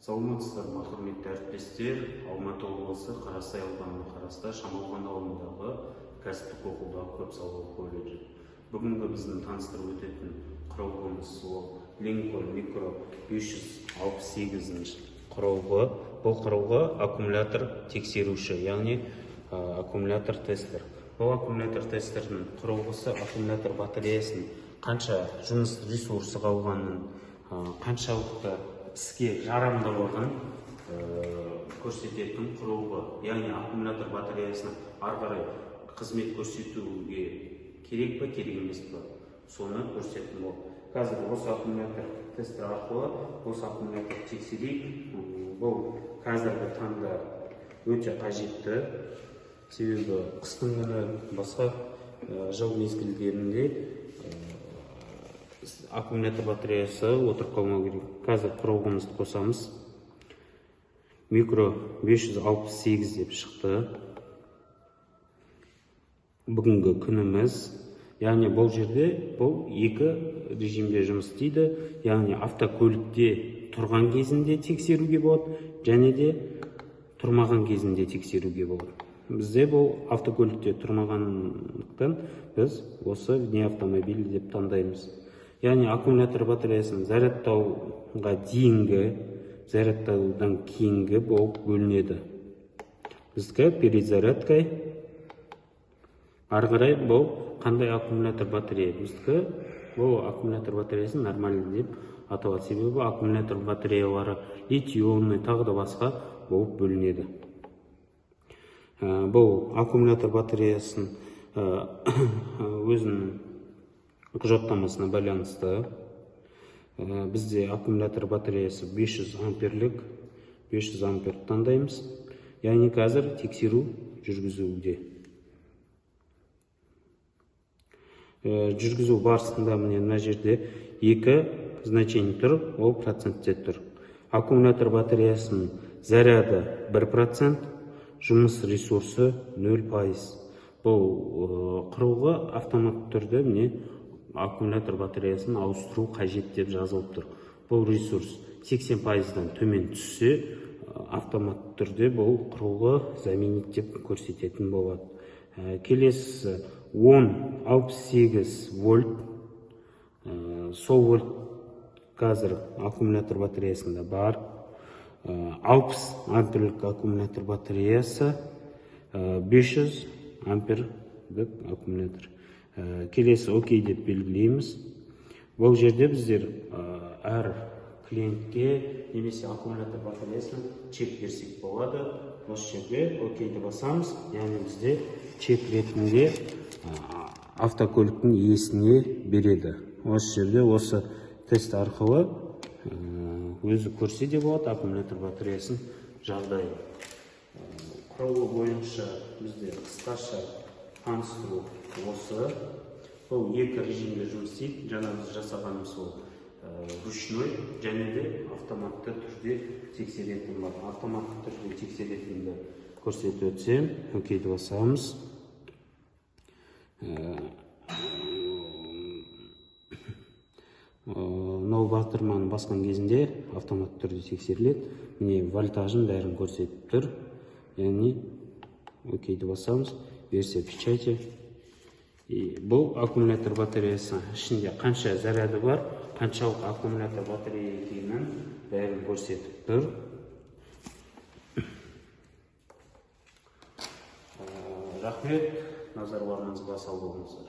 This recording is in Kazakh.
Саламатсыздар ма, құрметті әріптестер. Алматы облысы Қарасай ауданына қарасты Шамалған ауылындағы кәсіптік оқудағы көпсалалы колледжі. Бүгінгі біздің таныстырып өтетін құрылғымыз ол Lincoln Micro 568 құрылғы. Бұл құрылғы аккумулятор тексеруші, яғни аккумулятор тестер. Бұл аккумулятор тестердің құрылғысы аккумулятор батареясының қанша жұмыс ресурсы қалғанын, қаншалықты іске жарамдылығын көрсететін құрылғы. Яғни аккумулятор батареясына ары қарай қызмет көрсетуге керек па, керек емес па, соны көрсететін болды. Қазір осы аккумулятор тестер арқылы осы аккумулятор тексерейік. Бұл қазіргі таңда өте қажетті. Себебі қыстың күні басқа жыл мезгілдерінде аккумулятор батареясы отырып қалмау керек. Қазір құрылғымызды қосамыз. Micro 568 деп шықты. Бүгінгі күніміз. Яғни бұл жерде бұл екі режимде жұмыс істейді. Яғни автокөлікте тұрған кезінде тексеруге болады, және де тұрмаған кезінде тексеруге болады. Бізде бұл автокөлікте тұрмағандықтан біз осы вне автомобиль деп таңдаймыз. Яғни аккумулятор батареясын зарядтауға дейінгі, зарядтаудан кейінгі болып бөлінеді. Бізді перезарядкой. Ары қарай бұл қандай аккумулятор батарея? Бізді бұл аккумулятор батареясын нормальный деп аталады. Себебі аккумулятор батареялары литионный тағы да басқа болып бөлінеді. Бұл аккумулятор батареясын өзінің құжаттамасына байланысты. Бізде аккумулятор батареясы 500 амперлік, 500 ампер таңдаймыз. Яғни қазір тексеру жүргізуде. Жүргізу барысында мына жерде екі значение тұр, ол процентте тұр. Аккумулятор батареясының заряды 1%, жұмыс ресурсы 0%. Бұл құрылғы автомат түрде аккумулятор батареясын ауыстыру қажет деп жазылып тұр. Бұл ресурс 80%-дан төмен түссе, автомат түрде бұл құрылғы заменит деп көрсететін болады. Келесі 10-68 вольт. Сол вольт қазір аккумулятор батареясында бар. 60 амперлік аккумулятор батареясы, 500 амперлік аккумулятор. Келесі окей деп белгілейміз. Бұл жерде біздер әр клиентке немесе аккумулятор батареясын чек берсек болады. Осы жерде окей деп басамыз. Яғни бізде чек ретінде автокөліктің иесіне береді. Осы жерде осы тест арқылы өзі көрсе де болады аккумулятор батареясын жағдайы. Құрылғы бойынша бізде қысқаша таныстыру осы. Бұл екі режимде жұмыс істейді. Жаңа біз жасағанымыз ол ручной және де автоматты түрде тексеретін бар. Автоматты түрде тексеретінді көрсетіп өтсем, окейді басамыз. Нол батырманы басқан кезінде автомат түрде тексеріледі. Міне вольтажын бәрін көрсетіп тұр. Яғни окейді басамыз. Версия печати. Бұл аккумулятор батареясы ішінде қанша заряды бар, қаншалық аккумулятор батарея екенін бәрін көрсетіп тұр. Рахмет, назарларыңызға сау болыңыздар.